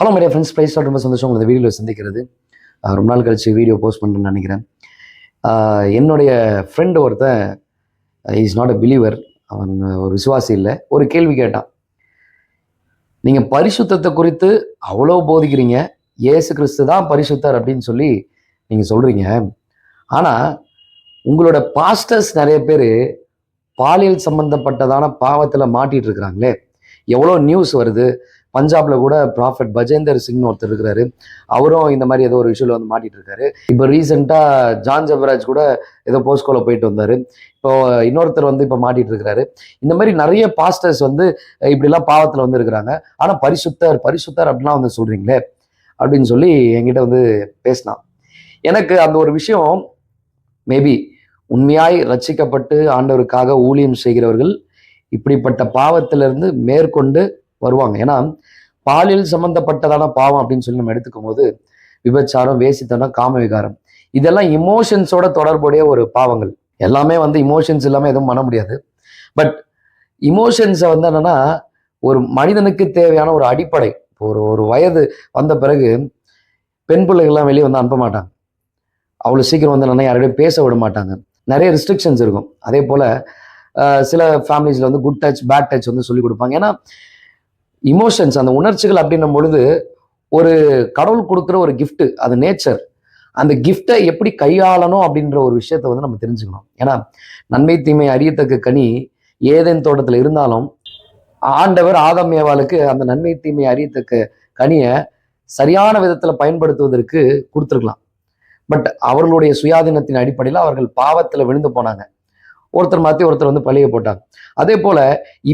Hello my dear friends, price ரொம்ப சந்தோஷம் உங்களை வீடியோவில் சந்திக்கிறது. ரொம்ப நாள் கழிச்சு வீடியோ போஸ்ட் பண்ணுறேன்னு நினைக்கிறேன். என்னுடைய ஃப்ரெண்டு ஒருத்தன் இஸ் நாட் அ பிலீவர், அவன் ஒரு விசுவாசி இல்லை. ஒரு கேள்வி கேட்டான், நீங்கள் பரிசுத்தத்தை குறித்து அவ்வளோ போதிக்கிறீங்க, இயேசு கிறிஸ்து தான் பரிசுத்தர் அப்படின்னு சொல்லி நீங்கள் சொல்கிறீங்க, ஆனால் உங்களோட பாஸ்டர்ஸ் நிறைய பேர் பாலியல் சம்பந்தப்பட்டதான பாவத்தில் மாட்டிகிட்டு இருக்கிறாங்களே, எவ்வளோ நியூஸ் வருது. பஞ்சாப்ல கூட ப்ராஃபட் பஜேந்தர் சிங்னு ஒருத்தர் இருக்கிறாரு, அவரும் இந்த மாதிரி ஏதோ ஒரு விஷயம் வந்து மாட்டிட்டு இருக்காரு. இப்போ ரீசெண்டாக ஜான் ஜபராஜ் கூட ஏதோ போஸ்கோல போயிட்டு வந்தாரு. இப்போ இன்னொருத்தர் வந்து இப்போ மாட்டிட்டு இருக்கிறாரு. இந்த மாதிரி நிறைய பாஸ்டர்ஸ் வந்து இப்படிலாம் பாவத்தில் வந்து இருக்கிறாங்க. ஆனால் பரிசுத்தர் பரிசுத்தர் அப்படிலாம் வந்து சொல்றீங்களே அப்படின்னு சொல்லி என்கிட்ட வந்து பேசினான். எனக்கு அந்த ஒரு விஷயம், மேபி உண்மையாய் ரட்சிக்கப்பட்டு ஆண்டவருக்காக ஊழியம் செய்கிறவர்கள் இப்படிப்பட்ட பாவத்திலிருந்து மேற்கொண்டு வருவாங்க. ஏன்னா பாலியல் சம்பந்தப்பட்டதான பாவம் அப்படின்னு சொல்லி நம்ம எடுத்துக்கும் போது விபச்சாரம், வேசித்தனம், காம விகாரம், இதெல்லாம் இமோஷன்ஸோட தொடர்புடைய ஒரு பாவங்கள். எல்லாமே வந்து இமோஷன்ஸ் இல்லாம எதுவும் பண்ண முடியாது. பட் இமோஷன்ஸை வந்து என்னன்னா ஒரு மனிதனுக்கு தேவையான ஒரு அடிப்படை. ஒரு வயது வந்த பிறகு பெண் பிள்ளைகள்லாம் வெளியே வந்து அனுப்ப மாட்டாங்க. அவ்வளோ சீக்கிரம் வந்து என்னன்னா யாரையும் பேச விட மாட்டாங்க. நிறைய ரெஸ்ட்ரிக்ஷன்ஸ் இருக்கும். அதே போல சில ஃபேமிலிஸ்ல வந்து குட் டச், பேட் டச் வந்து சொல்லி கொடுப்பாங்க. ஏன்னா இமோஷன்ஸ், அந்த உணர்ச்சிகள் அப்படின்னும் பொழுது ஒரு கடவுள் கொடுக்குற ஒரு கிஃப்ட், அது நேச்சர். அந்த கிஃப்டை எப்படி கையாளணும் அப்படின்ற ஒரு விஷயத்த வந்து நம்ம தெரிஞ்சுக்கணும். ஏன்னா நன்மை தீமை அறியத்தக்க கனி ஏதேன் தோட்டத்தில் இருந்தாலும் ஆண்டவர் ஆதாம் ஏவாளுக்கு அந்த நன்மை தீமை அறியத்தக்க கனியை சரியான விதத்தில் பயன்படுத்துவதற்கு கொடுத்துருக்கலாம். பட் அவர்களுடைய சுயாதீனத்தின் அடிப்படையில் அவர்கள் பாவத்தில் விழுந்து போனாங்க. ஒருத்தர் மாற்றி ஒருத்தர் வந்து பழிய போட்டாங்க. அதே போல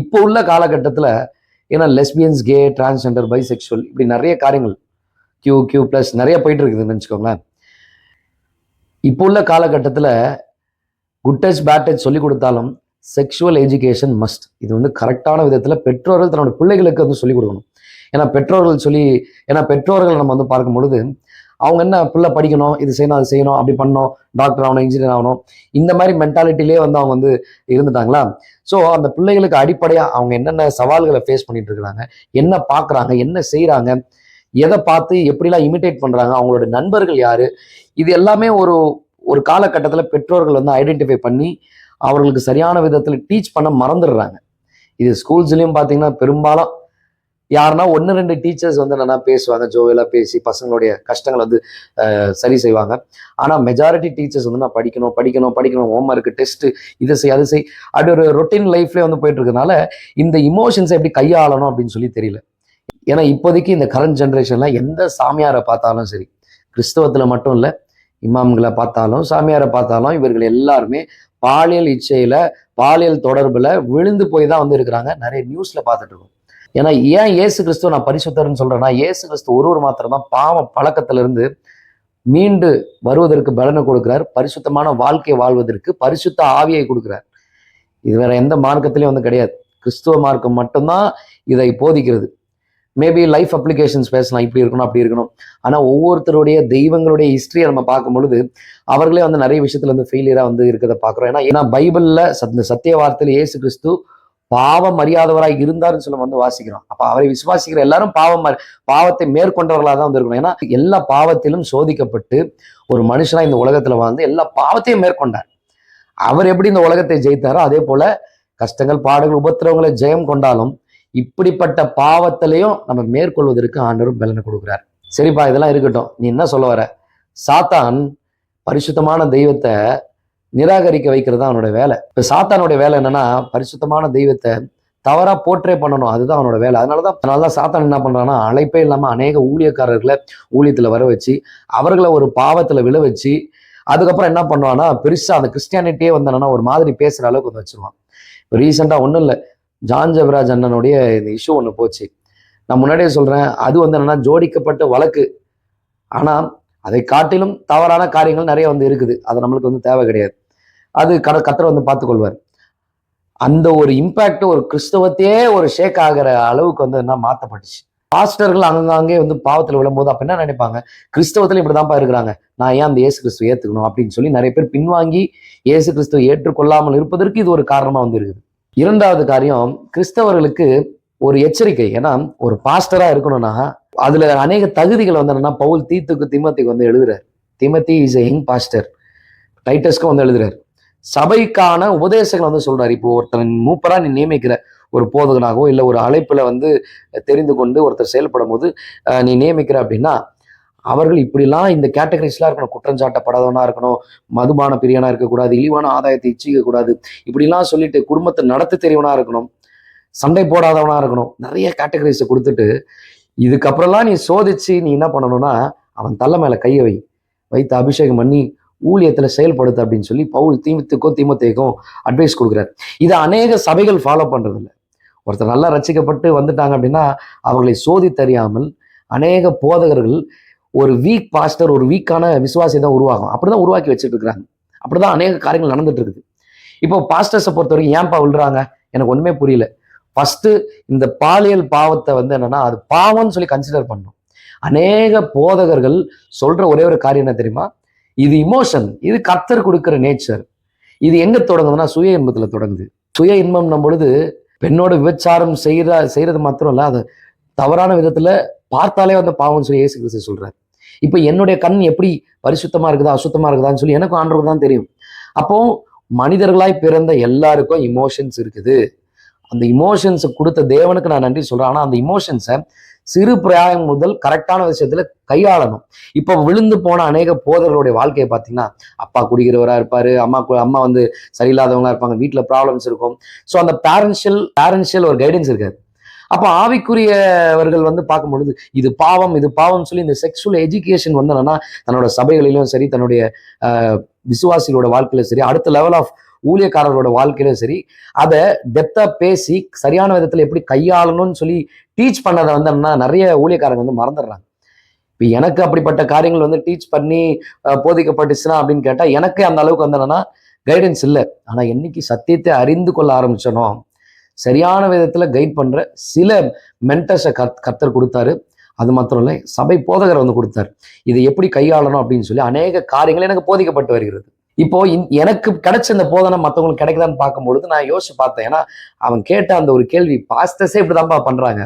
இப்போ உள்ள காலகட்டத்தில், ஏன்னா லெஸ்பியன்ஸ், கே, டிரான்ஸ்ஜெண்டர், பைசெக்சுவல், இப்படி நிறைய காரியங்கள் Q++ நிறைய போயிட்டு இருக்குதுன்னு வச்சுக்கோங்களேன். இப்போ உள்ள காலகட்டத்தில் குட் டச், பேட் டச் சொல்லி கொடுத்தாலும் செக்ஷுவல் எஜுகேஷன் மஸ்ட். இது வந்து கரெக்டான விதத்தில் பெற்றோர்கள் தன்னோட பிள்ளைகளுக்கு வந்து சொல்லிக் கொடுக்கணும். ஏன்னா பெற்றோர்கள் நம்ம வந்து பார்க்கும் பொழுது அவங்க என்ன, பிள்ளை படிக்கணும், இது செய்யணும், அது செய்யணும், அப்படி பண்ணணும், டாக்டர் ஆகணும், இன்ஜினியர் ஆகணும், இந்த மாதிரி மென்டாலிட்டிலே வந்து அவங்க வந்து இருந்துட்டாங்களா. ஸோ அந்த பிள்ளைகளுக்கு அடிப்படையாக அவங்க என்னென்ன சவால்களை ஃபேஸ் பண்ணிட்டு இருக்கிறாங்க, என்ன பார்க்குறாங்க, என்ன செய்கிறாங்க, எதை பார்த்து எப்படிலாம் இமிட்டேட் பண்ணுறாங்க, அவங்களோட நண்பர்கள் யாரு, இது எல்லாமே ஒரு காலகட்டத்தில் பெற்றோர்கள் வந்து ஐடென்டிஃபை பண்ணி அவர்களுக்கு சரியான விதத்தில் டீச் பண்ண மறந்துடுறாங்க. இது ஸ்கூல்ஸ்லையும் பார்த்தீங்கன்னா பெரும்பாலும் யாருன்னா 1-2 டீச்சர்ஸ் வந்து என்னன்னா பேசுவாங்க, ஜோவியலாக பேசி பசங்களுடைய கஷ்டங்களை வந்து சரி செய்வாங்க. ஆனால் மெஜாரிட்டி டீச்சர்ஸ் வந்து நான் படிக்கணும் படிக்கணும் படிக்கணும், ஹோம்ஒர்க்கு, டெஸ்ட்டு, இதை செய் அது செய், அப்படி ஒரு ரொட்டீன் லைஃப்லேயே வந்து போயிட்டு இருக்கனால இந்த இமோஷன்ஸை எப்படி கையாளணும் அப்படின்னு சொல்லி தெரியல. ஏன்னா இப்போதைக்கு இந்த கரண்ட் ஜென்ரேஷன்ல எந்த சாமியாரை பார்த்தாலும் சரி, கிறிஸ்தவத்தில் மட்டும் இல்லை, இமாம்களை பார்த்தாலும் சாமியாரை பார்த்தாலும் இவர்கள் எல்லாருமே பாலியல் இச்சையில, பாலியல் தொடர்புல விழுந்து போய் தான் வந்து இருக்கிறாங்க. நிறைய நியூஸ்ல பார்த்துட்டு இருக்கோம். ஏன்னா ஏன் இயேசு கிறிஸ்துவ நான் பரிசுத்தர்னு சொல்றேன்னா, இயேசு கிறிஸ்து ஒருவர் மாத்திரம் தான் பாவ பழக்கத்திலிருந்து மீண்டு வருவதற்கு பலனை கொடுக்கிறார். பரிசுத்தமான வாழ்க்கையை வாழ்வதற்கு பரிசுத்த ஆவியை கொடுக்கிறார். இது வேற எந்த மார்க்கத்திலையும் வந்து கிடையாது. கிறிஸ்துவ மார்க்கம் மட்டும்தான் இதை போதிக்கிறது. மேபி லைஃப் அப்ளிகேஷன்ஸ் பேசலாம், இப்படி இருக்கணும் அப்படி இருக்கணும். ஆனால் ஒவ்வொருத்தருடைய தெய்வங்களுடைய ஹிஸ்டரியை நம்ம பார்க்கும் பொழுது அவர்களே வந்து நிறைய விஷயத்துல வந்து ஃபெயிலியராக வந்து இருக்கிறத பார்க்குறோம். ஏன்னா பைபிளில் இந்த சத்திய வார்த்தையில் இயேசு கிறிஸ்து பாவம் அறியாதவராய் இருந்தாருன்னு சொல்ல வந்து வாசிக்கிறோம். அப்ப அவரை விசுவாசிக்கிற எல்லாரும் பாவத்தை மேற்கொண்டவர்களாக தான் வந்து இருக்கணும். ஏன்னா எல்லா பாவத்திலும் சோதிக்கப்பட்டு ஒரு மனுஷனா இந்த உலகத்துல வாழ்ந்து எல்லா பாவத்தையும் மேற்கொண்டார். அவர் எப்படி இந்த உலகத்தை ஜெயித்தாரோ அதே போல கஷ்டங்கள், பாடுகள், உபத்திரவங்களை ஜெயம் கொண்டாலும் இப்படிப்பட்ட பாவத்திலையும் நம்ம மேற்கொள்வதற்கு ஆண்டவர் பலனை கொடுக்குறார். சரிப்பா, இதெல்லாம் இருக்கட்டும், நீ என்ன சொல்ல வர? சாத்தான் பரிசுத்தமான தெய்வத்தை நிராகரிக்க வைக்கிறது தான் அவனோட வேலை. இப்ப சாத்தானுடைய வேலை என்னன்னா, பரிசுத்தமான தெய்வத்தை தவறா போர்ட்ரே பண்ணணும், அதுதான் அவனோட வேலை. அதனாலதான் சாத்தான் என்ன பண்றான்னா, அழைப்பே இல்லாம அநேக ஊழியக்காரர்களை ஊழியத்துல வர வச்சு அவர்களை ஒரு பாவத்துல விழ வச்சு அதுக்கப்புறம் என்ன பண்ணுவான்னா பெருசா அந்த கிறிஸ்டியானிட்டியே வந்து என்னன்னா ஒரு மாதிரி பேசுற அளவுக்கு வந்து வச்சிருவான். இப்போ ரீசெண்டா ஒன்றும் இல்லை, ஜான் ஜபராஜ் அண்ணனுடைய இந்த இஷ்யூ ஒன்று போச்சு. நான் முன்னாடியே சொல்றேன், அது வந்து என்னன்னா ஜோடிக்கப்பட்ட வழக்கு. ஆனா அதை காட்டிலும் தவறான காரியங்கள் நிறைய வந்து இருக்குது. அது நம்மளுக்கு வந்து தேவை கிடையாது. அது கர்த்தர் வந்து பார்த்துக்கொள்வார். அந்த ஒரு இம்பாக்ட் ஒரு கிறிஸ்தவத்தையே ஒரு ஷேக் ஆகிற அளவுக்கு வந்து என்ன மாற்றப்பட்டுச்சு. பாஸ்டர்கள் அங்கங்கே வந்து பாவத்தில் விழும்போது அப்ப என்ன நினைப்பாங்க, கிறிஸ்தவத்துல இப்படிதான்ப்பா இருக்கிறாங்க, நான் ஏன் அந்த இயேசு கிறிஸ்துவ ஏத்துக்கணும் அப்படின்னு சொல்லி நிறைய பேர் பின்வாங்கி இயேசு கிறிஸ்துவ ஏற்றுக்கொள்ளாமல் இருப்பதற்கு இது ஒரு காரணமா வந்து இருக்குது. இரண்டாவது காரியம், கிறிஸ்தவர்களுக்கு ஒரு எச்சரிக்கை. ஏன்னா ஒரு பாஸ்டரா இருக்கணும்னா அதுல அநேக தகுதிகள் வந்து என்னன்னா பவுல் தீமோத்தேயுக்கு வந்து எழுதுறாரு. Timothy is a young pastor. டைட்டஸ்க்கும் வந்து எழுதுறாரு. சபைக்கான உபதேசங்கள் வந்து சொல்றாரு. இப்போ ஒருத்தன் மூப்பரா நீ நியமிக்கிற ஒரு போதகனாகவோ இல்லை ஒரு அழைப்புல வந்து தெரிந்து கொண்டு ஒருத்தர் செயல்படும் போது நீ நியமிக்கிற அப்படின்னா அவர்கள் இப்படிலாம் இந்த கேட்டகரிஸ்லாம் இருக்கணும். குற்றஞ்சாட்டப்படாதவனா இருக்கணும், மதுபான பிரியனா இருக்கக்கூடாது, இழிவான ஆதாயத்தை இச்சிக்க கூடாது, இப்படிலாம் சொல்லிட்டு குடும்பத்தை நடத்த தெரியவனா இருக்கணும், சண்டை போடாதவனா இருக்கணும், நிறைய கேட்டகரிஸை கொடுத்துட்டு இதுக்கப்புறம்லாம் நீ சோதிச்சு நீ என்ன பண்ணணும்னா அவன் தலை மேல கையை வைத்து அபிஷேகம் பண்ணி ஊழியத்துல செயல்படுத்து அப்படின்னு சொல்லி பவுல் தீமோத்தேயுக்கும் அட்வைஸ் கொடுக்குறாரு. இதை அநேக சபைகள் ஃபாலோ பண்றது இல்லை. ஒருத்தர் நல்லா ரசிக்கப்பட்டு வந்துட்டாங்க அப்படின்னா அவர்களை சோதித்தறியாமல் அநேக போதகர்கள் ஒரு வீக் பாஸ்டர், ஒரு வீக்கான விசுவாசி தான் உருவாகும். அப்படிதான் உருவாக்கி வச்சுட்டு இருக்கிறாங்க. அப்படிதான் அநேக காரியங்கள் நடந்துட்டு இருக்குது. இப்போ பாஸ்டர்ஸை பொறுத்த வரைக்கும் ஏன்பா விழுறாங்க எனக்கு ஒண்ணுமே புரியல. ஃபர்ஸ்ட் இந்த பாலியல் பாவத்தை வந்து என்னன்னா அது பாவம்னு சொல்லி கன்சிடர் பண்ணும். அநேக போதகர்கள் சொல்ற ஒரே ஒரு காரியம் என்ன தெரியுமா? இது இமோஷன், இது கர்த்தர் கொடுக்கிற நேச்சர். இது எங்க தொடங்குதுன்னா சுய இன்பத்துல தொடங்குது. சுய இன்பம் நம் பொழுது பெண்ணோட விபச்சாரம் செய்யறது மாத்திரம் இல்ல, அது தவறான விதத்துல பார்த்தாலே வந்து பாவம்னு சொல்லி இயேசு கிறிஸ்து சொல்றாரு. இப்ப என்னுடைய கண் எப்படி பரிசுத்தமா இருக்குதா அசுத்தமா இருக்குதான்னு சொல்லி எனக்கும் ஆண்டவருக்கு தான் தெரியும். அப்போ மனிதர்களாய் பிறந்த எல்லாருக்கும் இமோஷன்ஸ் இருக்குது. அந்த இமோஷன்ஸை கொடுத்த தேவனுக்கு நான் நன்றி சொல்றேன். ஆனா அந்த இமோஷன்ஸை சிறு பிராயம் முதல் கரெக்டான விஷயத்துல கையாளணும். இப்போ விழுந்து போன அநேக போதர்களுடைய வாழ்க்கையை பார்த்தீங்கன்னா அப்பா குடிக்கிறவரா இருப்பாரு, அம்மா வந்து சரியில்லாதவங்களா இருப்பாங்க, வீட்டுல ப்ராப்ளம்ஸ் இருக்கும். ஸோ அந்த பேரன்ஷியல் ஒரு கைடன்ஸ் இருக்காது. அப்போ ஆவிக்குரியவர்கள் வந்து பார்க்கும் பொழுது இது பாவம் சொல்லி இந்த செக்ஷுவல் எஜுகேஷன் வந்து என்னன்னா தன்னோட சபைகளிலும் சரி, தன்னுடைய விசுவாசிகளோட வாழ்க்கையில சரி, அடுத்த லெவல் ஆஃப் ஊழியக்காரர்களோட வாழ்க்கையிலும் சரி, அதை டெப்தா பேசி சரியான விதத்துல எப்படி கையாளணும்னு சொல்லி டீச் பண்ணதை வந்து என்னன்னா நிறைய ஊழியக்காரங்க வந்து மறந்துடுறாங்க. இப்போ எனக்கு அப்படிப்பட்ட காரியங்கள் வந்து டீச் பண்ணி போதிக்கப்பட்டுச்சுன்னா அப்படின்னு கேட்டா எனக்கு அந்த அளவுக்கு வந்து என்னன்னா கைடன்ஸ் இல்லை. ஆனா என்னைக்கு சத்தியத்தை அறிந்து கொள்ள ஆரம்பிச்சனோ சரியான விதத்துல கைட் பண்ற சில மென்டர்ஸை கர்த்தர் கொடுத்தாரு. அது மாத்திரம் இல்லை, சபை போதகரை வந்து கொடுத்தாரு. இதை எப்படி கையாளணும் அப்படின்னு சொல்லி அநேக காரியங்கள் எனக்கு போதிக்கப்பட்டு வருகிறது. இப்போ எனக்கு கிடைச்ச இந்த போதனை மற்றவங்களுக்கு கிடைக்குதான்னு பார்க்கும்பொழுது நான் யோசிச்சு பார்த்தேன். ஏன்னா அவன் கேட்ட அந்த ஒரு கேள்வி பாஸ்டர்ஸே இப்படிதான்ப்பா பண்றாங்க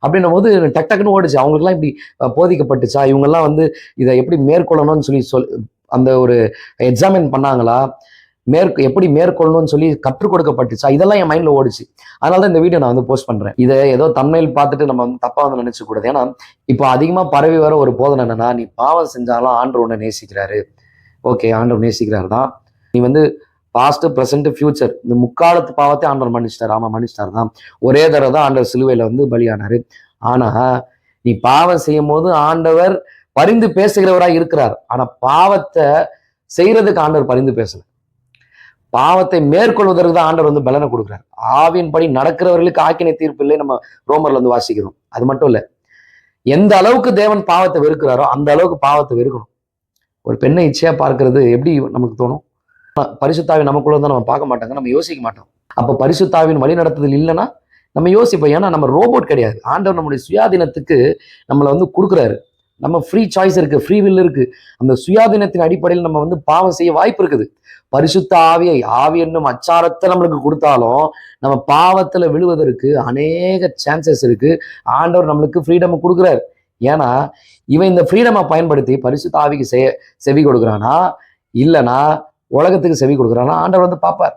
அப்படின்னும் போது டக்குன்னு ஓடிச்சு. அவங்களுக்குலாம் இப்படி போதிக்கப்பட்டுச்சா, இவங்கெல்லாம் வந்து இதை எப்படி மேற்கொள்ளணும்னு சொல்லி அந்த ஒரு எக்ஸாமின் பண்ணாங்களா, எப்படி மேற்கொள்ளணும்னு சொல்லி கற்றுக் கொடுக்கப்பட்டுச்சா, இதெல்லாம் என் மைண்ட்ல ஓடிச்சு. அதனாலதான் இந்த வீடியோ நான் வந்து போஸ்ட் பண்றேன். இதை ஏதோ தம்ப்நெயில் பார்த்துட்டு நம்ம வந்து தப்பா வந்து நினைச்சு கூடாது. ஏன்னா இப்போ அதிகமா பரவி வர ஒரு போதனை என்னன்னா நீ பாவம் செஞ்சாலும் ஆண்டவர் உன்னை நேசிக்கிறாரு. ஓகே, ஆண்டவர் நேசிக்கிறாரு தான். நீ வந்து பாஸ்ட் பிரசன்ட் ஃபியூச்சர் இந்த முக்காலத்து பாவத்தை ஆண்டவர் மன்னிச்சிட்டாரு. ஆமா மன்னிச்சிட்டாரு தான். ஒரே தடவை தான் ஆண்டவர் சிலுவையில வந்து பலியானாரு. ஆனா நீ பாவம் செய்யும் போது ஆண்டவர் பரிந்து பேசுகிறவரா இருக்கிறார். ஆனா பாவத்தை செய்யறதுக்கு ஆண்டவர் பரிந்து பேசல. பாவத்தை மேற்கொள்வதற்கு தான் ஆண்டவர் வந்து பலனை கொடுக்குறாரு. ஆவியின்படி நடக்கிறவர்களுக்கு ஆக்கினை தீர்ப்பு இல்லை, நம்ம ரோமர்ல வந்து வாசிக்கிறோம். அது மட்டும் இல்ல, எந்த அளவுக்கு தேவன் பாவத்தை வெறுக்கிறாரோ அந்த அளவுக்கு பாவத்தை வெறுக்கணும். ஒரு பெண்ணை இச்சையா பார்க்கறது எப்படி நமக்கு தோணும்? பரிசுத்தாவின் நமக்குள்ள தான் நம்ம பார்க்க மாட்டாங்க, நம்ம யோசிக்க மாட்டோம். அப்ப பரிசுத்தாவின் வழி நடத்துதல் இல்லைன்னா நம்ம யோசிப்போம். ஏன்னா நம்ம ரோபோட் கிடையாது. ஆண்டவர் நம்முடைய சுயாதீனத்துக்கு நம்மளை வந்து கொடுக்குறாரு. நம்ம ஃப்ரீ சாய்ஸ் இருக்கு, ஃப்ரீ வில் இருக்கு. அந்த சுயாதீனத்தின் அடிப்படையில் நம்ம வந்து பாவம் செய்ய வாய்ப்பு இருக்குது. பரிசுத்த ஆவி என்னும் அச்சாரத்தை நம்மளுக்கு கொடுத்தாலும் நம்ம பாவத்துல விழுவதற்கு அநேக சான்சஸ் இருக்கு. ஆண்டவர் நம்மளுக்கு ஃப்ரீடம் கொடுக்குறாரு. ஏன்னா இவன் இந்த ஃப்ரீடமை பயன்படுத்தி பரிசுத்த ஆவிக்கு செவி கொடுக்குறானா இல்லைன்னா உலகத்துக்கு செவி கொடுக்குறானா ஆண்டவர் வந்து பார்ப்பார்.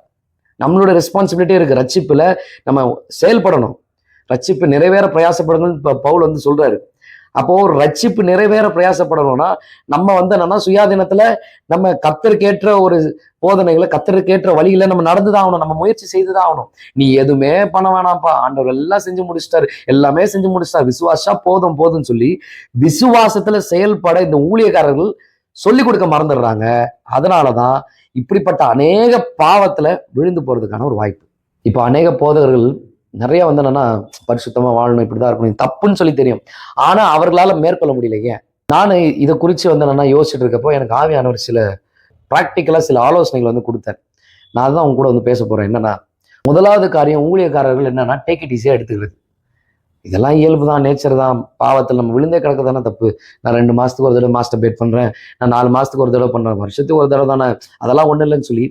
நம்மளோட ரெஸ்பான்சிபிலிட்டி இருக்கு. ரட்சிப்புல நம்ம செயல்படணும். ரட்சிப்பு நிறைவேற பிரயாசப்படணும்னு பவுல் வந்து சொல்றாரு. அப்போ ரட்சிப்பு நிறைவேற பிரயாசப்படணும்னா நம்ம வந்து என்னன்னா சுயாதீனத்துல நம்ம கர்த்தருக்கேற்ற ஒரு போதனைகளை கர்த்தருக்கேற்ற வழியில நம்ம நடந்துதான் ஆகணும். நம்ம முயற்சி செய்துதான் ஆகணும். நீ எதுவுமே பண்ண வேணாம்ப்பா, ஆண்டவர் எல்லாம் செஞ்சு முடிச்சிட்டாரு, எல்லாமே செஞ்சு முடிச்சிட்டாரு, விசுவாசா போதும்னு சொல்லி விசுவாசத்துல செயல்பட இந்த ஊழியக்காரர்கள் சொல்லி கொடுக்க மறந்துடுறாங்க. அதனாலதான் இப்படிப்பட்ட அநேக பாவத்துல விழுந்து போறதுக்கான ஒரு வாய்ப்பு. இப்போ அநேக போதகர்கள் நிறைய வந்து என்னன்னா பரிசுத்தமா வாழணும், இப்படிதான் இருக்கணும், தப்புன்னு சொல்லி தெரியும். ஆனா அவர்களால மேற்கொள்ள முடியலைங்க. நான் இதை குறித்து வந்து என்னன்னா யோசிச்சுட்டு இருக்கப்போ எனக்கு ஆவியானவர் சில ப்ராக்டிக்கலா சில ஆலோசனைகள் வந்து கொடுத்தார். நான் தான் அவங்க கூட வந்து பேச போறேன். என்னன்னா முதலாவது காரியம், ஊழியக்காரர்கள் என்னன்னா டேக் இட் ஈஸியா எடுத்துக்கிறது. இதெல்லாம் இயல்பு தான், நேச்சர் தான். பாவத்தில் நம்ம விழுந்தே கிடக்க தானே தப்பு. நான் 2 மாசத்துக்கு ஒரு தடவை மாஸ்டர் பேட் பண்றேன், நான் 4 மாசத்துக்கு ஒரு தடவை பண்றேன், வருஷத்துக்கு ஒரு தடவை தானே, அதெல்லாம் ஒன்றும் இல்லைன்னு சொல்லி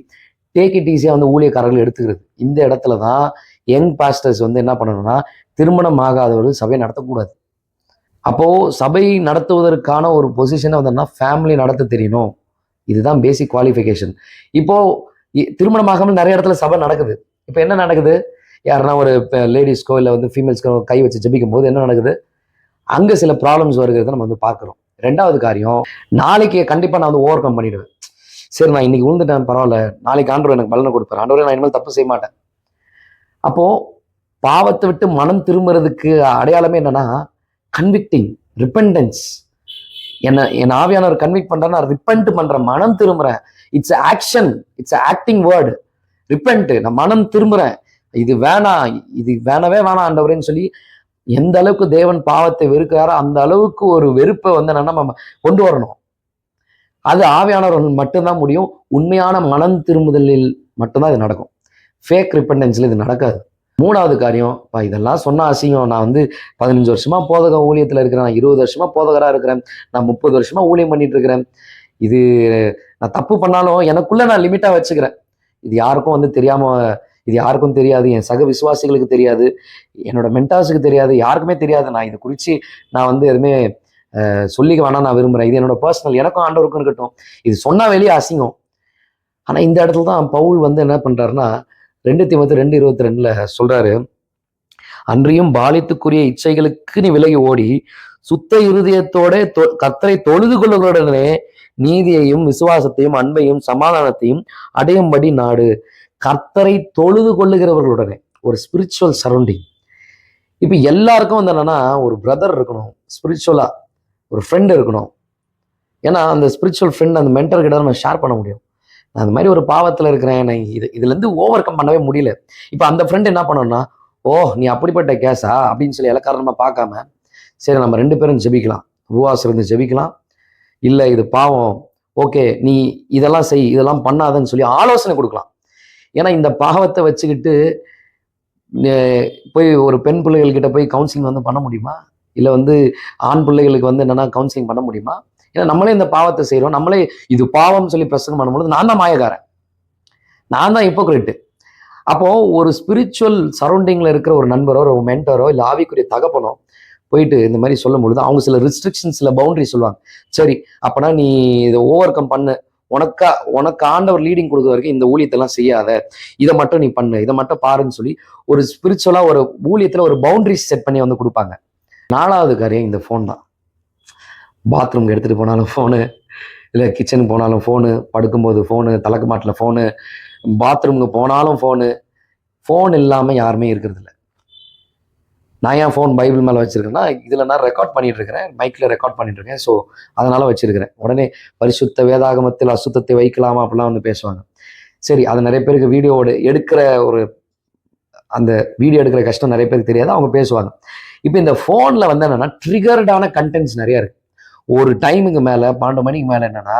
டேக் இட் ஈஸியா வந்து ஊழியக்காரர்கள் எடுத்துக்கிறது. இந்த இடத்துல தான் யங் பாஸ்டர்ஸ் வந்து என்ன பண்ணணும்னா திருமணம் ஆகாதவர்கள் சபையை நடத்தக்கூடாது. அப்போ சபை நடத்துவதற்கான ஒரு பொசிஷனை வந்தோம்னா ஃபேமிலி நடத்த தெரியணும். இதுதான் பேசிக் குவாலிஃபிகேஷன். இப்போ திருமணமாகாமல் நிறைய இடத்துல சபை நடக்குது. இப்போ என்ன நடக்குது? யாருன்னா ஒரு லேடிஸ்க்கோ இல்லை வந்து ஃபீமேல்ஸ்க்கோ கை வச்சு ஜெபிக்கும் போது என்ன நடக்குது? அங்கே சில ப்ராப்ளம்ஸ் வருகிறத நம்ம வந்து பார்க்குறோம். ரெண்டாவது காரியம், நாளைக்கு கண்டிப்பாக நான் வந்து ஓவர் கம் பண்ணிடுவேன். சரி, நான் இன்னைக்கு விழுந்துட்டேன், பரவாயில்ல, நாளைக்கு ஆண்டவர் எனக்கு பலனை கொடுப்பார், ஆண்டவரே நான் இனிமேல் தப்பு செய்ய மாட்டேன். அப்போ பாவத்தை விட்டு மனம் திரும்புறதுக்கு அடையாளமே என்னன்னா கன்விக்டிங், ரிப்பெண்டன்ஸ். என் ஆவியானவர் கன்விக்ட் பண்றேன்னா ரிப்பெண்ட் பண்றேன், மனம் திரும்புறேன். It's action, it's acting word. Repent, நான் மனம் திரும்புறேன், இது வேணாம், இது வேணவே வேணாம் ஆண்டவரேன்னு சொல்லி எந்த அளவுக்கு தேவன் பாவத்தை வெறுக்கிறாரோ அந்த அளவுக்கு ஒரு வெறுப்பை வந்து நம்ம கொண்டு வரணும். அது ஆவியானவர்கள் மட்டும்தான் முடியும். உண்மையான மனம் திரும்புதலில் மட்டும்தான் இது நடக்கும். ஃபேக் ரிப்பெண்டன்ஸ்ல இது நடக்காது. மூணாவது காரியம், இதெல்லாம் சொன்னா அசிங்கம். நான் வந்து 15 வருஷமா போதக ஊழியத்துல இருக்கிறேன், நான் 20 வருஷமா போதகரா இருக்கிறேன், நான் 30 வருஷமா ஊழியம் பண்ணிட்டு இருக்கிறேன். இது நான் தப்பு பண்ணாலும் எனக்குள்ள நான் லிமிட்டா வச்சுக்கிறேன். இது யாருக்கும் வந்து தெரியாம, இது யாருக்கும் தெரியாது, என் சக விசுவாசிகளுக்கு தெரியாது, என்னோட மென்டார்ஸுக்கு தெரியாது, யாருக்குமே தெரியாது. நான் இது குறித்து நான் வந்து எதுவுமே சொல்லிக்க வேணாம் நான் விரும்புகிறேன். இது என்னோட பர்சனல், எனக்கும் ஆண்டவருக்கும் இருக்கட்டும். இது சொன்னால் வெளியே அசிங்கம். ஆனால் இந்த இடத்துல தான் பவுல் வந்து என்ன பண்ணுறாருன்னா 2 தீமோத்தேயு 2:22 சொல்றாரு, அன்றியும் பாலித்துக்குரிய இச்சைகளுக்கு நீ விலகி ஓடி சுத்த இருதயத்தோட கர்த்தரை தொழுது கொள்ளுகளுடனே நீதியையும் விசுவாசத்தையும் அன்பையும் சமாதானத்தையும் அடையும்படி நாடு. கர்த்தரை தொழுது கொள்ளுகிறவர்களுடனே ஒரு ஸ்பிரிச்சுவல் சரௌண்டிங். இப்போ எல்லாருக்கும் வந்து என்னன்னா ஒரு பிரதர் இருக்கணும், ஸ்பிரிச்சுவலா ஒரு ஃப்ரெண்ட் இருக்கணும். ஏன்னா அந்த ஸ்பிரிச்சுவல் ஃப்ரெண்ட், அந்த மென்டர் கிட்ட நம்ம ஷேர் பண்ண முடியும். நான் அந்த மாதிரி ஒரு பாவத்தில் இருக்கிறேன், நான் இதுலேருந்து ஓவர் கம் பண்ணவே முடியல. இப்போ அந்த ஃப்ரெண்ட் என்ன பண்ணணும்னா, ஓ நீ அப்படிப்பட்ட கேஸா அப்படின்னு சொல்லி இலக்காரணமா பார்க்காம, சரி நம்ம 2 பேரும் ஜெபிக்கலாம், உபவாசம் இருந்து ஜெபிக்கலாம். இல்லை இது பாவம், ஓகே நீ இதெல்லாம் செய், இதெல்லாம் பண்ணாதன்னு சொல்லி ஆலோசனை கொடுக்கலாம். ஏன்னா இந்த பாவத்தை வச்சுக்கிட்டு போய் ஒரு பெண் பிள்ளைகள் கிட்ட போய் கவுன்சிலிங் வந்து பண்ண முடியுமா? இல்லை வந்து ஆண் பிள்ளைகளுக்கு வந்து என்னன்னா கவுன்சிலிங் பண்ண முடியுமா? ஏன்னா நம்மளே இந்த பாவத்தை செய்கிறோம், நம்மளே இது பாவம் சொல்லி பிரசங்கம் பண்ணும்போது நான் தான் மாயக்காரன், நான் தான் ஹிப்போக்ரேட்டு. அப்போ ஒரு ஸ்பிரிச்சுவல் சரௌண்டிங்ல இருக்கிற ஒரு நண்பரோ ஒரு மென்டரோ இல்லை ஆவிக்குரிய தகப்பனோ போயிட்டு இந்த மாதிரி சொல்லும் பொழுது அவங்க சில ரிஸ்ட்ரிக்ஷன்ஸ், சில பவுண்டரி சொல்லுவாங்க. சரி அப்பனா நீ இதை ஓவர் கம் பண்ணு, உனக்கு ஆண்டவர் லீடிங் கொடுக்குற வரைக்கும் இந்த ஊழியத்தெல்லாம் செய்யாத, இதை மட்டும் நீ பண்ணு, இதை மட்டும் பாருன்னு சொல்லி ஒரு ஸ்பிரிச்சுவலா ஒரு ஊழியத்துல ஒரு பவுண்டரிஸ் செட் பண்ணி வந்து கொடுப்பாங்க. 4வது காரியம் இந்த ஃபோன் தான். பாத்ரூம்க்கு எடுத்துட்டு போனாலும் ஃபோனு, இல்லை கிச்சனுக்கு போனாலும் ஃபோனு, படுக்கும்போது ஃபோனு, தலைக்கு மாட்டில் ஃபோனு, பாத்ரூமுக்கு போனாலும் ஃபோனு. ஃபோன் இல்லாமல் யாருமே இருக்கிறது இல்லை. நான் ஏன் ஃபோன் பைபிள் மேலே வச்சிருக்கேன்னா, இதில் நான் ரெக்கார்ட் பண்ணிட்டு இருக்கிறேன், மைக்கில் ரெக்கார்ட் பண்ணிட்டு இருக்கேன். ஸோ அதனால வச்சிருக்கிறேன். உடனே பரிசுத்த வேதாகமத்தில் அசுத்தத்தை வைக்கலாமா அப்படிலாம் வந்து பேசுவாங்க. சரி, அது நிறைய பேருக்கு வீடியோவோட எடுக்கிற ஒரு அந்த வீடியோ எடுக்கிற கஷ்டம் நிறைய பேருக்கு தெரியாது, அவங்க பேசுவாங்க. இப்போ இந்த ஃபோனில் வந்து என்னன்னா ட்ரிகர்டான கண்டென்ட்ஸ் நிறைய இருக்கு. ஒரு டைமுக்கு மேலே 12 மணிக்கு மேலே என்னன்னா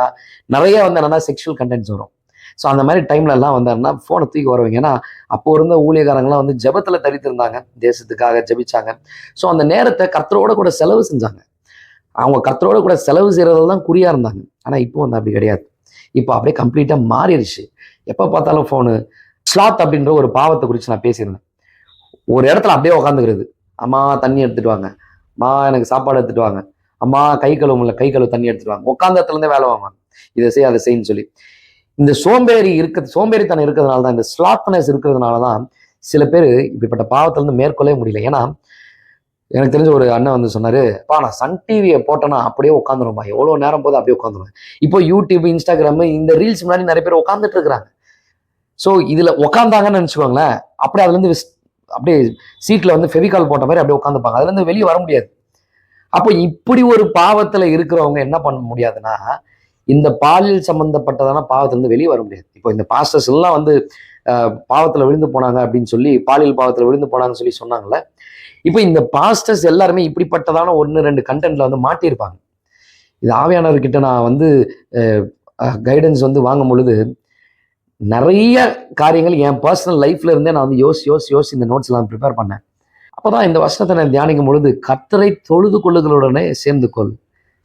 நிறைய வந்து என்னன்னா செக்ஷுவல் கண்டென்ட்ஸ் வரும். ஸோ அந்த மாதிரி டைம்ல எல்லாம் வந்தாருன்னா ஃபோனை தூக்கி வருவாங்க. ஏன்னா அப்போ இருந்த ஊழியக்காரங்களாம் வந்து ஜெபத்தில் தரித்திருந்தாங்க, தேசத்துக்காக ஜெபிச்சாங்க. ஸோ அந்த நேரத்தை கர்த்தரோட கூட செலவு செஞ்சாங்க. அவங்க கர்த்தரோட கூட செலவு செய்யறதுல தான் குறியா இருந்தாங்க. ஆனால் இப்போ வந்து அப்படி கிடையாது. இப்போ அப்படியே கம்ப்ளீட்டாக மாறிடுச்சு. எப்போ பார்த்தாலும் ஃபோனு. ஸ்லாத் அப்படின்ற ஒரு பாவத்தை குறித்து நான் பேசியிருந்தேன். ஒரு இடத்துல அப்படியே உட்காந்துக்கிறது, அம்மா தண்ணி எடுத்துட்டு வாங்க, அம்மா எனக்கு சாப்பாடு எடுத்துட்டு வாங்க, அம்மா கை கழுவுல கை கழுவு தண்ணி எடுத்துட்டு வாங்க, உட்காந்த இடத்துல இருந்தே வேலை வாங்குவாங்க, இதை செய் அதை செய்யன்னு சொல்லி. இந்த சோம்பேறித்தனம் இருக்கிறதுனால தான், இந்த ஸ்லாத்னஸ் இருக்கிறதுனால தான் சில பேர் இப்படிப்பட்ட பாவத்துல இருந்து மேற்கொள்ளவே முடியல. ஏன்னா எனக்கு தெரிஞ்ச ஒரு அண்ணன் வந்து சொன்னாரு, நான் சன் டிவியை போட்டேன்னா அப்படியே உட்காந்துருப்பா, எவ்வளோ நேரம் போது அப்படியே உட்காந்துருவேன். இப்போ யூடியூப், இன்ஸ்டாகிராம், இந்த ரீல்ஸ் முன்னாடி நிறைய பேர் உட்காந்துட்டு இருக்கிறாங்க. ஸோ இதுல உட்காந்தாங்கன்னு நினைச்சுக்கோங்களேன், அப்படியே அதுல இருந்து அப்படியே சீட்ல வந்து ஃபெவிகால் போட்ட மாதிரி அப்படியே உட்காந்துப்பாங்க, அதுல இருந்து வெளியே வர முடியாது. அப்போ இப்படி ஒரு பாவத்துல இருக்கிறவங்க என்ன பண்ண முடியாதுன்னா, இந்த பாலியல் சம்பந்தப்பட்டதான பாவத்திலிருந்து வெளியே வர முடியாது. இப்போ இந்த பாஸ்டர்ஸ் எல்லாம் வந்து பாவத்துல விழுந்து போனாங்க அப்படின்னு சொல்லி, பாலியல் பாவத்துல விழுந்து போனாங்கன்னு சொல்லி சொன்னாங்கல்ல. இப்போ இந்த பாஸ்டர்ஸ் எல்லாருமே இப்படிப்பட்டதான 1-2 கண்டென்ட்ல வந்து மாட்டியிருப்பாங்க. இது ஆவியானவர்கிட்ட நான் வந்து கைடன்ஸ் வந்து வாங்கும் பொழுது நிறைய காரியங்கள் என் பர்சனல் லைஃப்ல இருந்தே நான் வந்து யோசி இந்த நோட்ஸ் எல்லாம் ப்ரிப்பேர் பண்ணேன். அப்போதான் இந்த வசனத்தை நான் தியானிக்கும் பொழுது, கர்த்தரை தொழுது கொள்ளுகளுடனே சேர்ந்து கொள்,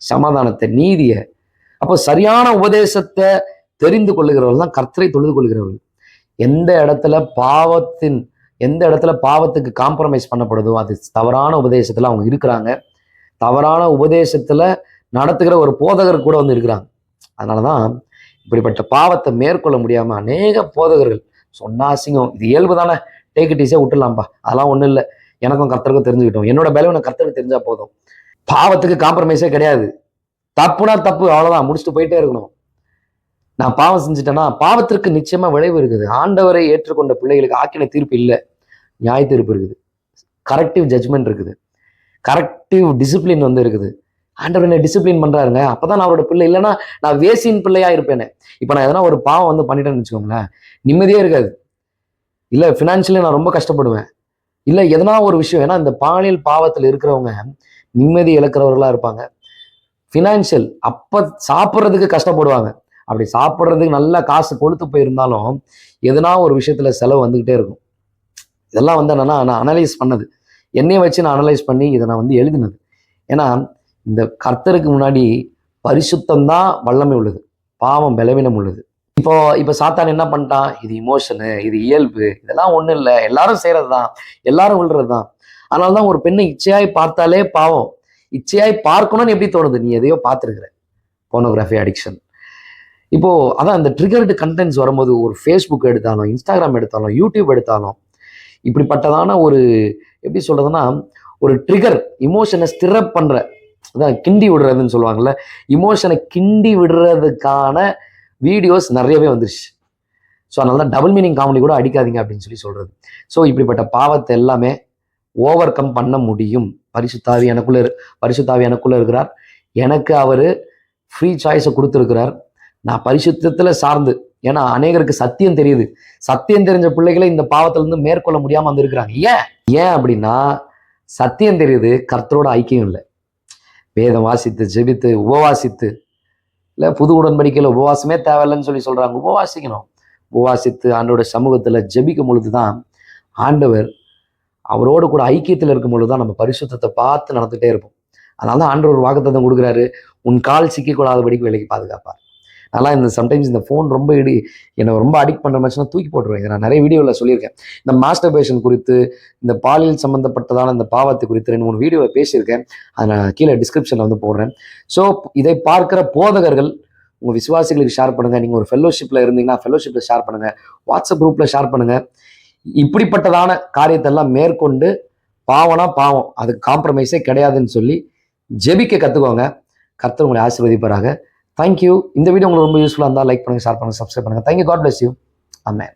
சமாதானத்தை, நீதியை. அப்போ சரியான உபதேசத்தை தெரிந்து கொள்ளுகிறவர்கள் தான் கர்த்தரை தொழுது கொள்ளுகிறவர்கள். எந்த இடத்துல பாவத்துக்கு காம்ப்ரமைஸ் பண்ணப்படுதோ, அது தவறான உபதேசத்துல அவங்க இருக்கிறாங்க, தவறான உபதேசத்துல நடத்துகிற ஒரு போதகர் கூட வந்து இருக்கிறாங்க. அதனாலதான் இப்படிப்பட்ட பாவத்தை மேற்கொள்ள முடியாம அநேக போதகர்கள் சொன்னா அசிங்கம், இது இயல்பு தானே, டேக் இட் ஈஸியா விட்டுலாம்ப்பா, அதெல்லாம் ஒண்ணும் இல்லை, எனக்கும் கர்த்தருக்கும் தெரிஞ்சுக்கிட்டோம், என்னோட பலவீன கர்த்தருக்கு தெரிஞ்சா போதும், பாவத்துக்கு காம்ப்ரமைஸே கிடையாது, தப்புனா தப்பு, அவ்வளவுதான், முடிச்சுட்டு போயிட்டே இருக்கணும். நான் பாவம் செஞ்சுட்டேன்னா பாவத்திற்கு நிச்சயமா விளைவு இருக்குது. ஆண்டவரை ஏற்றுக்கொண்ட பிள்ளைகளுக்கு ஆக்கின தீர்ப்பு இல்லை, நியாய தீர்ப்பு இருக்குது, கரெக்டிவ் ஜட்ஜ்மெண்ட் இருக்குது, கரெக்டிவ் டிசிப்ளின் வந்து இருக்குது. ஆண்டவர் என்ன டிசிப்ளின் பண்றாருங்க, அப்பதான் நான் அவரோட பிள்ளை, இல்லைன்னா நான் வேசின் பிள்ளையா இருப்பேனே. இப்போ நான் எதனா ஒரு பாவம் வந்து பண்ணிட்டேன்னு வச்சுக்கோங்களேன், நிம்மதியே இருக்காது, இல்லை ஃபினான்ஷியலி நான் ரொம்ப கஷ்டப்படுவேன், இல்லை எதனா ஒரு விஷயம். ஏன்னா இந்த பாலியல் பாவத்தில் இருக்கிறவங்க நிம்மதி இழக்கிறவர்களா இருப்பாங்க, ஃபினான்ஷியல் அப்போ சாப்பிட்றதுக்கு கஷ்டப்படுவாங்க, அப்படி சாப்பிட்றதுக்கு நல்லா காசு கொழுத்து போயிருந்தாலும் எதனா ஒரு விஷயத்துல செலவு வந்துகிட்டே இருக்கும். இதெல்லாம் வந்து என்னன்னா நான் அனலைஸ் பண்ணது, என்னைய வச்சு நான் அனலைஸ் பண்ணி இதை நான் வந்து எழுதினது. ஏன்னா இந்த கர்த்தருக்கு முன்னாடி பரிசுத்தம் தான் வல்லமை உள்ளது, பாவம் பலவீனம் உள்ளது. இப்போ சாத்தான் என்ன பண்ணிட்டான், இது இமோஷனு, இது இயல்பு, இதெல்லாம் ஒன்றும் இல்லை, எல்லாரும் செய்யறது தான், எல்லாரும் விழுறது தான். அதனாலதான் ஒரு பெண்ணை இச்சையாய் பார்த்தாலே பாவம். இச்சையாய் பார்க்கணும்னு எப்படி தோணுது, நீ எதையோ பார்த்துருக்குற, போனோகிராஃபி அடிக்ஷன். இப்போ அதான் இந்த ட்ரிகர்டு கண்டென்ட்ஸ் வரும்போது, ஒரு ஃபேஸ்புக் எடுத்தாலும், இன்ஸ்டாகிராம் எடுத்தாலும், யூடியூப் எடுத்தாலும், இப்படிப்பட்டதான ஒரு எப்படி சொல்றதுன்னா ஒரு ட்ரிகர், இமோஷனை ஸ்டிரப் பண்ற, அதான் கிண்டி விடுறதுன்னு சொல்லுவாங்கல்ல, இமோஷனை கிண்டி விடுறதுக்கான வீடியோஸ் நிறையவே வந்துருச்சு. ஸோ அதனால தான் டபுள் மீனிங் காமெடி கூட அடிக்காதீங்க அப்படின்னு சொல்லி சொல்றது. ஸோ இப்படிப்பட்ட பாவத்தை எல்லாமே ஓவர் கம் பண்ண முடியும். பரிசுத்தாவி எனக்குள்ள இருக்கிறார், எனக்கு அவர் ஃப்ரீ சாய்ஸை கொடுத்துருக்கிறார். நான் பரிசுத்தத்துல சார்ந்து, ஏன்னா அநேகருக்கு சத்தியம் தெரியுது, சத்தியம் தெரிஞ்ச பிள்ளைகளை இந்த பாவத்துல இருந்து மேற்கொள்ள முடியாம வந்து இருக்கிறாங்க. ஏன் அப்படின்னா சத்தியம் தெரியுது, கர்த்தரோட ஐக்கியம் இல்லை. வேதம் வாசித்து ஜெபித்து உபவாசித்து, இல்லை புது உடன்படிக்கையில் உபவாசமே தேவையில்லைன்னு சொல்லி சொல்றாங்க, உபவாசிக்கணும். உபவாசித்து ஆண்டோட சமூகத்துல ஜெபிக்கும் பொழுதுதான் ஆண்டவர், அவரோடு கூட ஐக்கியத்தில் இருக்கும் பொழுதுதான் நம்ம பரிசுத்தத்தை பார்த்து நடந்துகிட்டே இருப்போம். அதனால தான் ஆண்டவர் ஒரு வாக்குத்தத்தம் கொடுக்குறாரு, உன் கால் சிக்கிக்கொள்ளாதபடிக்கு விலைக்கு பாதுகாப்பார். அதெல்லாம் இந்த சம்டைம்ஸ் இந்த ஃபோன் ரொம்ப என்னை ரொம்ப அடிக்ட் பண்ணுற மாதிரினா தூக்கி போட்டுருவேன். இதை நான் நிறைய வீடியோவில் சொல்லியிருக்கேன். இந்த மாஸ்டர்பேஷன் குறித்து, இந்த பாலியல் சம்மந்தப்பட்டதான இந்த பாவத்தை குறித்து 2-3 வீடியோவில் பேசியிருக்கேன். அதை நான் கீழே டிஸ்கிரிப்ஷனில் வந்து போடுறேன். ஸோ இதை பார்க்குற போதகர்கள் உங்கள் விசுவாசிகளுக்கு ஷேர் பண்ணுங்கள். நீங்கள் ஒரு ஃபெல்லோஷிப்பில் இருந்தீங்கன்னா ஃபெல்லோஷிப்பில் ஷேர் பண்ணுங்கள், வாட்ஸ்அப் குரூப்பில் ஷேர் பண்ணுங்கள். இப்படிப்பட்டதான காரியத்தெல்லாம் மேற்கொண்டு பாவம்னா பாவம், அதுக்கு காம்ப்ரமைஸே கிடையாதுன்னு சொல்லி ஜெபிக்க கற்றுக்கோங்க. கர்த்தர் உங்களை ஆசீர்வதிப்பாராக. தேங்க்யூ. இந்த வீடியோ உங்களுக்கு ரொம்ப யூஸ்ஃபுல்லாக இருந்தால் லைக் பண்ணுங்கள், ஷேர் பண்ணுங்கள், சப்ஸ்கிரைப் பண்ணுங்கள். Thank you. God bless you. Amen.